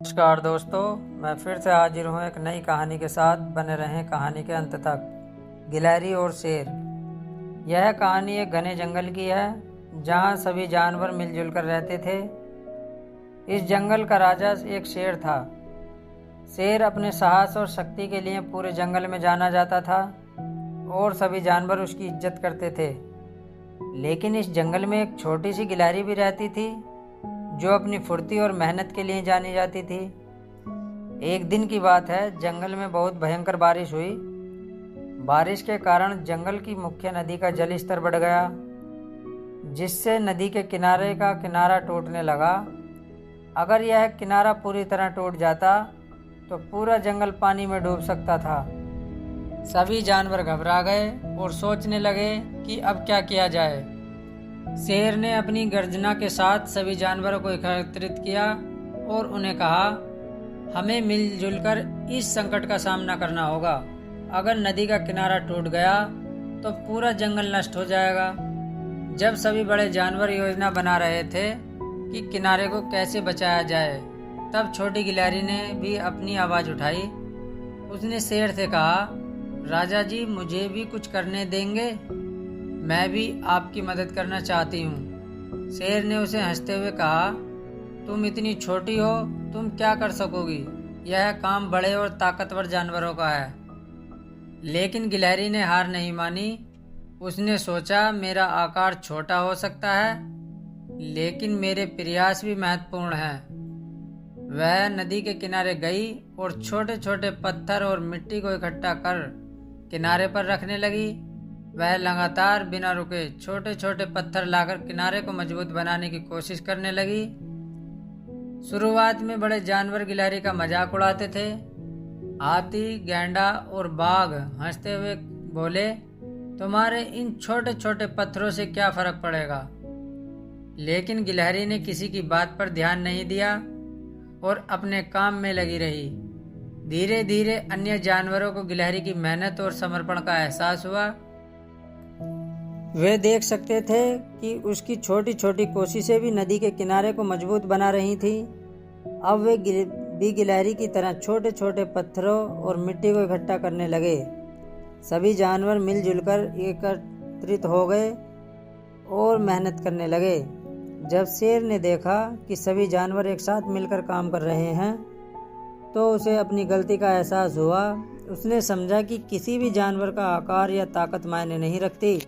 नमस्कार दोस्तों, मैं फिर से हाजिर हूँ एक नई कहानी के साथ। बने रहें कहानी के अंत तक। गिलहरी और शेर। यह कहानी एक घने जंगल की है जहाँ सभी जानवर मिलजुल कर रहते थे। इस जंगल का राजा एक शेर था। शेर अपने साहस और शक्ति के लिए पूरे जंगल में जाना जाता था और सभी जानवर उसकी इज्जत करते थे। लेकिन इस जंगल में एक छोटी सी गिलहरी भी रहती थी जो अपनी फुर्ती और मेहनत के लिए जानी जाती थी। एक दिन की बात है, जंगल में बहुत भयंकर बारिश हुई। बारिश के कारण जंगल की मुख्य नदी का जल स्तर बढ़ गया, जिससे नदी के किनारे का किनारा टूटने लगा। अगर यह किनारा पूरी तरह टूट जाता तो पूरा जंगल पानी में डूब सकता था। सभी जानवर घबरा गए और सोचने लगे कि अब क्या किया जाए। शेर ने अपनी गर्जना के साथ सभी जानवरों को एकत्रित किया और उन्हें कहा, हमें मिलजुल कर इस संकट का सामना करना होगा। अगर नदी का किनारा टूट गया तो पूरा जंगल नष्ट हो जाएगा। जब सभी बड़े जानवर योजना बना रहे थे कि किनारे को कैसे बचाया जाए, तब छोटी गिलहरी ने भी अपनी आवाज़ उठाई। उसने शेर से कहा, राजा जी, मुझे भी कुछ करने देंगे? मैं भी आपकी मदद करना चाहती हूँ। शेर ने उसे हंसते हुए कहा, तुम इतनी छोटी हो, तुम क्या कर सकोगी? यह काम बड़े और ताकतवर जानवरों का है। लेकिन गिलहरी ने हार नहीं मानी। उसने सोचा, मेरा आकार छोटा हो सकता है, लेकिन मेरे प्रयास भी महत्वपूर्ण हैं। वह नदी के किनारे गई और छोटे छोटे पत्थर और मिट्टी को इकट्ठा कर किनारे पर रखने लगी। वह लगातार बिना रुके छोटे छोटे पत्थर लाकर किनारे को मजबूत बनाने की कोशिश करने लगी। शुरुआत में बड़े जानवर गिलहरी का मजाक उड़ाते थे। हाथी, गैंडा और बाघ हंसते हुए बोले, तुम्हारे इन छोटे छोटे पत्थरों से क्या फर्क पड़ेगा? लेकिन गिलहरी ने किसी की बात पर ध्यान नहीं दिया और अपने काम में लगी रही। धीरे धीरे अन्य जानवरों को गिलहरी की मेहनत और समर्पण का एहसास हुआ। वे देख सकते थे कि उसकी छोटी छोटी कोशिशें भी नदी के किनारे को मजबूत बना रही थी। अब वे भी गिलहरी की तरह छोटे छोटे पत्थरों और मिट्टी को इकट्ठा करने लगे। सभी जानवर मिलजुल कर एकत्रित हो गए और मेहनत करने लगे। जब शेर ने देखा कि सभी जानवर एक साथ मिलकर काम कर रहे हैं, तो उसे अपनी गलती का एहसास हुआ। उसने समझा कि किसी भी जानवर का आकार या ताकत मायने नहीं रखती,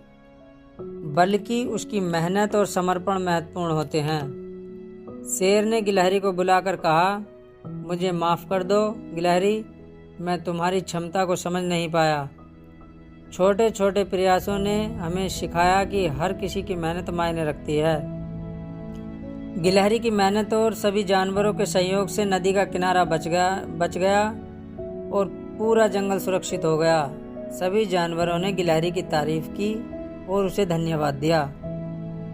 बल्कि उसकी मेहनत और समर्पण महत्वपूर्ण होते हैं। शेर ने गिलहरी को बुलाकर कहा, मुझे माफ़ कर दो गिलहरी, मैं तुम्हारी क्षमता को समझ नहीं पाया। छोटे छोटे प्रयासों ने हमें सिखाया कि हर किसी की मेहनत मायने रखती है। गिलहरी की मेहनत और सभी जानवरों के सहयोग से नदी का किनारा बच गया और पूरा जंगल सुरक्षित हो गया। सभी जानवरों ने गिलहरी की तारीफ की और उसे धन्यवाद दिया।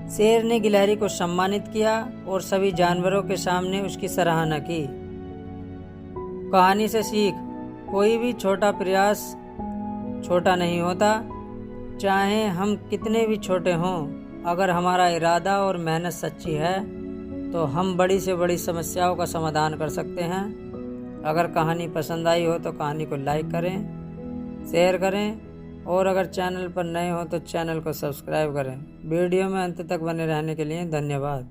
शेर ने गिलहरी को सम्मानित किया और सभी जानवरों के सामने उसकी सराहना की। कहानी से सीख, कोई भी छोटा प्रयास छोटा नहीं होता। चाहे हम कितने भी छोटे हों, अगर हमारा इरादा और मेहनत सच्ची है तो हम बड़ी से बड़ी समस्याओं का समाधान कर सकते हैं। अगर कहानी पसंद आई हो तो कहानी को लाइक करें, शेयर करें और अगर चैनल पर नए हो तो चैनल को सब्सक्राइब करें। वीडियो में अंत तक बने रहने के लिए धन्यवाद।